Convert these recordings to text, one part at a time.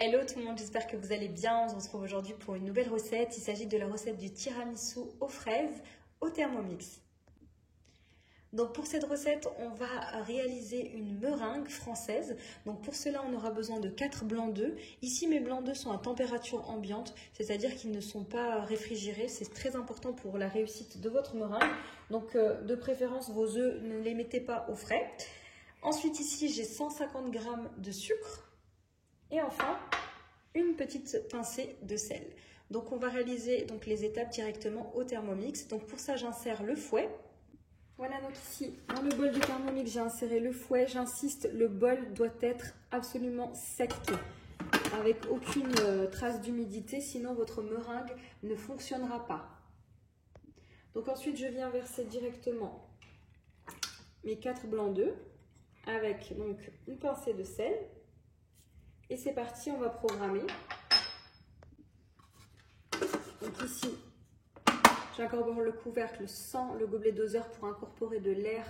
Hello tout le monde, j'espère que vous allez bien. On se retrouve aujourd'hui pour une nouvelle recette. Il s'agit de la recette du tiramisu aux fraises au Thermomix. Donc pour cette recette, on va réaliser une meringue française. Donc pour cela, on aura besoin de 4 blancs d'œufs. Ici, mes blancs d'œufs sont à température ambiante, c'est-à-dire qu'ils ne sont pas réfrigérés. C'est très important pour la réussite de votre meringue. Donc de préférence, vos œufs, ne les mettez pas au frais. Ensuite, ici, j'ai 150 g de sucre. Et enfin, une petite pincée de sel. Donc on va réaliser donc, les étapes directement au Thermomix. Donc pour ça, j'insère le fouet. Voilà, donc ici, dans le bol du Thermomix, j'ai inséré le fouet. J'insiste, le bol doit être absolument sec, avec aucune trace d'humidité, sinon votre meringue ne fonctionnera pas. Donc ensuite, je viens verser directement mes 4 blancs d'œufs avec donc une pincée de sel. Et c'est parti, on va programmer. Donc ici, j'incorpore le couvercle sans le gobelet doseur pour incorporer de l'air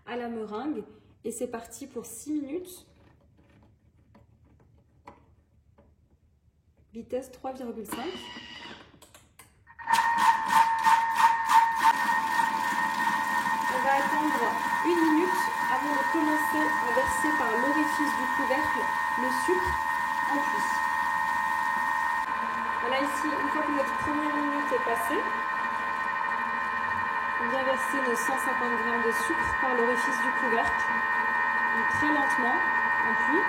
à la meringue. Et c'est parti pour 6 minutes. Vitesse 3,5. On va attendre 1 minute avant de commencer à verser par l'orifice du couvercle le sucre en plus. Voilà, ici, une fois que notre première minute est passée, on vient verser nos 150 g de sucre par l'orifice du couvercle. Donc très lentement, en pluie.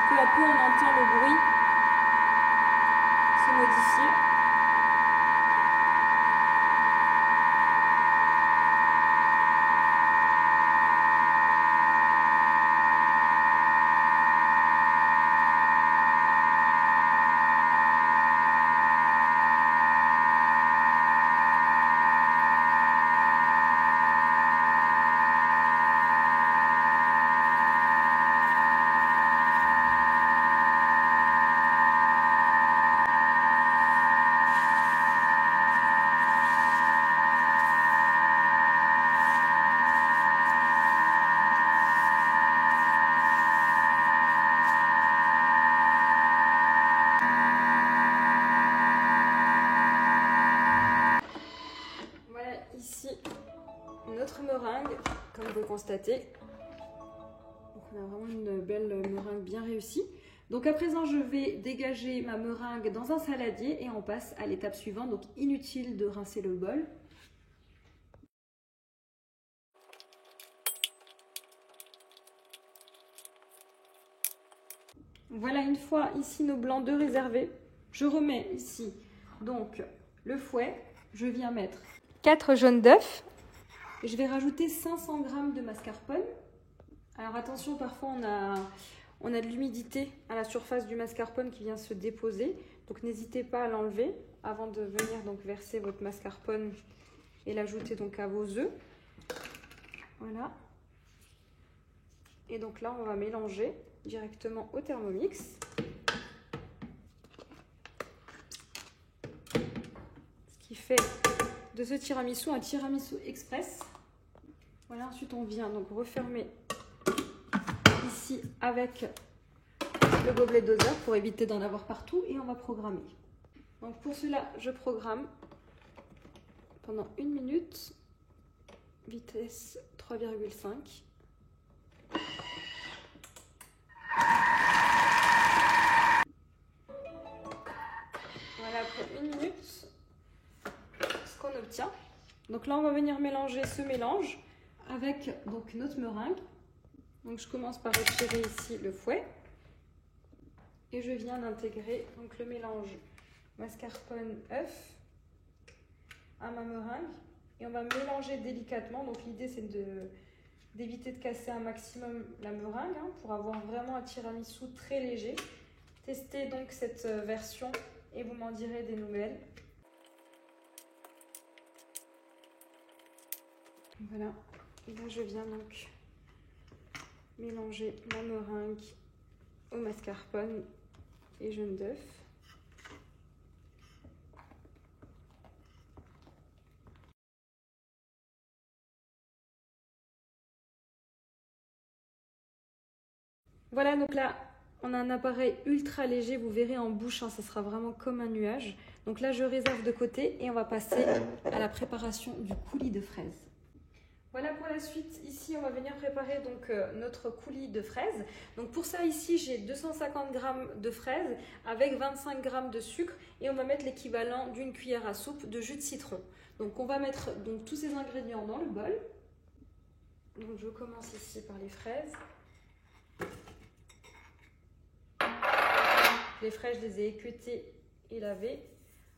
Peu à peu, on entend le bruit se modifier. Ici, notre meringue, comme vous le constatez. Donc on a vraiment une belle meringue bien réussie. Donc à présent, je vais dégager ma meringue dans un saladier et on passe à l'étape suivante. Donc inutile de rincer le bol. Voilà, une fois ici nos blancs d'œufs réservés, je remets ici donc le fouet. Je viens mettre 4 jaunes d'œufs. Je vais rajouter 500 g de mascarpone. Alors attention, parfois on a de l'humidité à la surface du mascarpone qui vient se déposer. Donc n'hésitez pas à l'enlever avant de venir donc verser votre mascarpone et l'ajouter donc à vos œufs. Voilà. Et donc là, on va mélanger directement au Thermomix. Ce qui fait de ce tiramisu un tiramisu express. Voilà, ensuite on vient donc refermer ici avec le gobelet doseur pour éviter d'en avoir partout et on va programmer. Donc pour cela, je programme pendant 1 minute, vitesse 3,5. Voilà, après 1 minute, ce qu'on obtient. Donc là, on va venir mélanger ce mélange avec donc notre meringue. Donc je commence par retirer ici le fouet et je viens d'intégrer donc le mélange mascarpone œuf à ma meringue et on va mélanger délicatement. Donc l'idée c'est d'éviter de casser un maximum la meringue pour avoir vraiment un tiramisu très léger. Testez donc cette version et vous m'en direz des nouvelles. Voilà, et là je viens donc mélanger ma meringue au mascarpone et jaune d'œuf. Voilà, donc là, on a un appareil ultra léger, vous verrez en bouche, hein, ça sera vraiment comme un nuage. Donc là, je réserve de côté et on va passer à la préparation du coulis de fraises. Voilà pour la suite, ici on va venir préparer donc notre coulis de fraises. Donc pour ça ici j'ai 250 g de fraises avec 25 g de sucre et on va mettre l'équivalent d'une cuillère à soupe de jus de citron. Donc on va mettre donc tous ces ingrédients dans le bol. Donc je commence ici par les fraises. Les fraises je les ai équeutées et lavées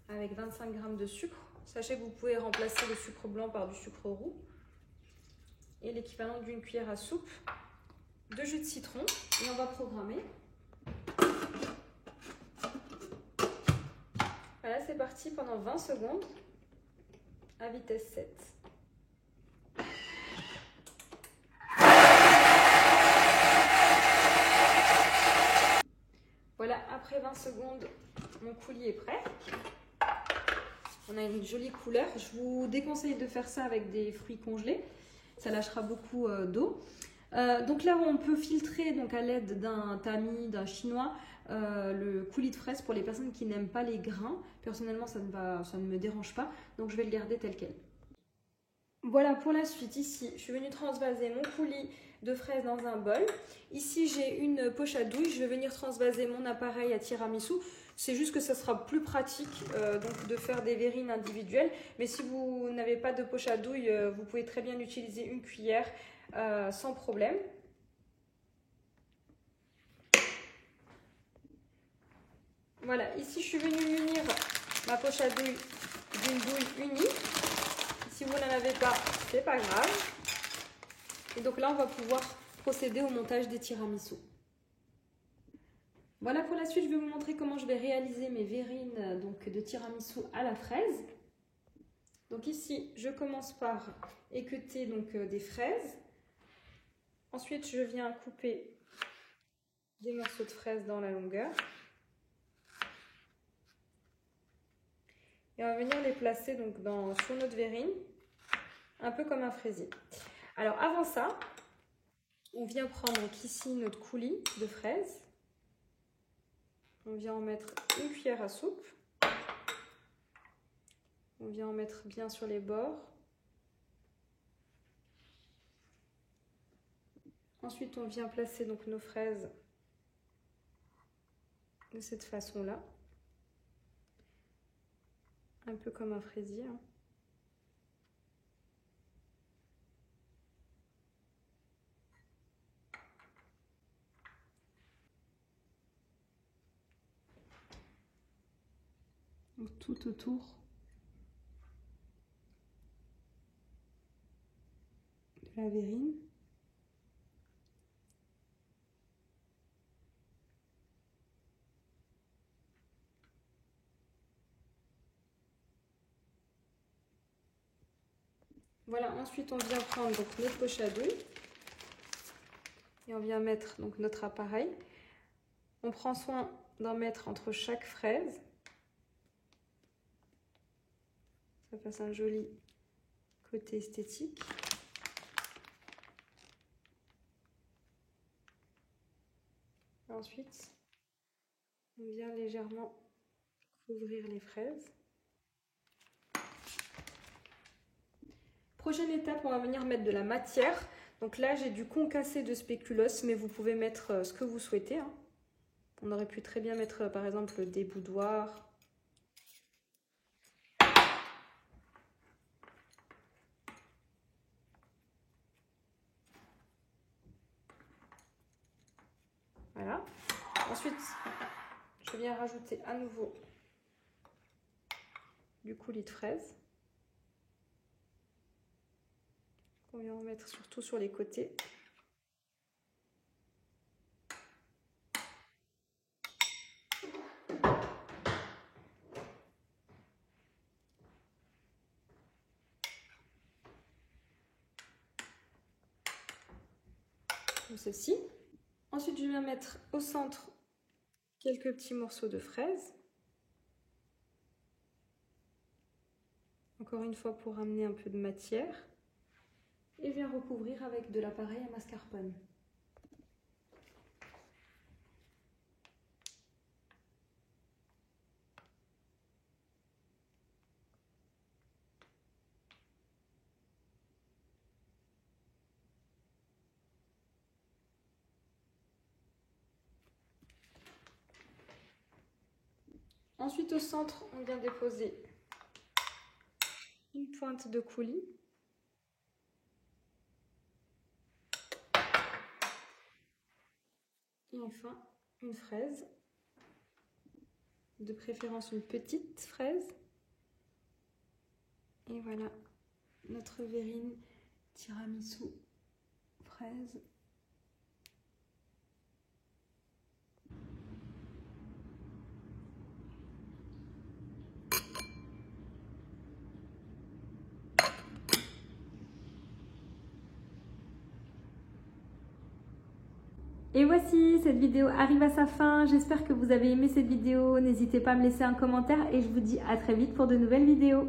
avec 25 g de sucre. Sachez que vous pouvez remplacer le sucre blanc par du sucre roux. Et l'équivalent d'une cuillère à soupe de jus de citron et on va programmer. Voilà, c'est parti pendant 20 secondes à vitesse 7. Voilà, après 20 secondes, mon coulis est prêt. On a une jolie couleur. Je vous déconseille de faire ça avec des fruits congelés. Ça lâchera beaucoup d'eau. Donc là, on peut filtrer donc, à l'aide d'un tamis, d'un chinois, le coulis de fraise pour les personnes qui n'aiment pas les grains. Personnellement, ça ne me dérange pas. Donc je vais le garder tel quel. Voilà pour la suite. Ici, je suis venue transvaser mon coulis de fraises dans un bol. Ici, j'ai une poche à douille. Je vais venir transvaser mon appareil à tiramisu. C'est juste que ça sera plus pratique donc de faire des verrines individuelles. Mais si vous n'avez pas de poche à douille, vous pouvez très bien utiliser une cuillère sans problème. Voilà, ici je suis venue munir ma poche à douille d'une douille unie. Si vous n'en avez pas, c'est pas grave. Et donc là, on va pouvoir procéder au montage des tiramisu. Voilà pour la suite, je vais vous montrer comment je vais réaliser mes verrines donc, de tiramisu à la fraise. Donc ici, je commence par équeuter donc, des fraises. Ensuite, je viens couper des morceaux de fraises dans la longueur. Et on va venir les placer donc, sur notre verrine, un peu comme un fraisier. Alors avant ça, on vient prendre ici notre coulis de fraises. On vient en mettre une cuillère à soupe. On vient en mettre bien sur les bords. Ensuite, on vient placer donc nos fraises de cette façon-là. Un peu comme un fraisier. Hein. Donc, tout autour de la verrine. Voilà, ensuite on vient prendre donc, notre poche à douille et on vient mettre donc, notre appareil. On prend soin d'en mettre entre chaque fraise. Ça fasse un joli côté esthétique. Ensuite, on vient légèrement couvrir les fraises. Prochaine étape, on va venir mettre de la matière. Donc là, j'ai du concassé de spéculoos, mais vous pouvez mettre ce que vous souhaitez. Hein. On aurait pu très bien mettre, par exemple, des boudoirs. Voilà. Ensuite, je viens rajouter à nouveau du coulis de fraise. On vient en mettre surtout sur les côtés. Comme ceci. Ensuite, je viens mettre au centre quelques petits morceaux de fraises. Encore une fois pour ramener un peu de matière. Et je viens recouvrir avec de l'appareil à mascarpone. Ensuite, au centre, on vient déposer une pointe de coulis. Et enfin, une fraise. De préférence une petite fraise. Et voilà, notre verrine tiramisu fraise. Et voici, cette vidéo arrive à sa fin. J'espère que vous avez aimé cette vidéo. N'hésitez pas à me laisser un commentaire et je vous dis à très vite pour de nouvelles vidéos.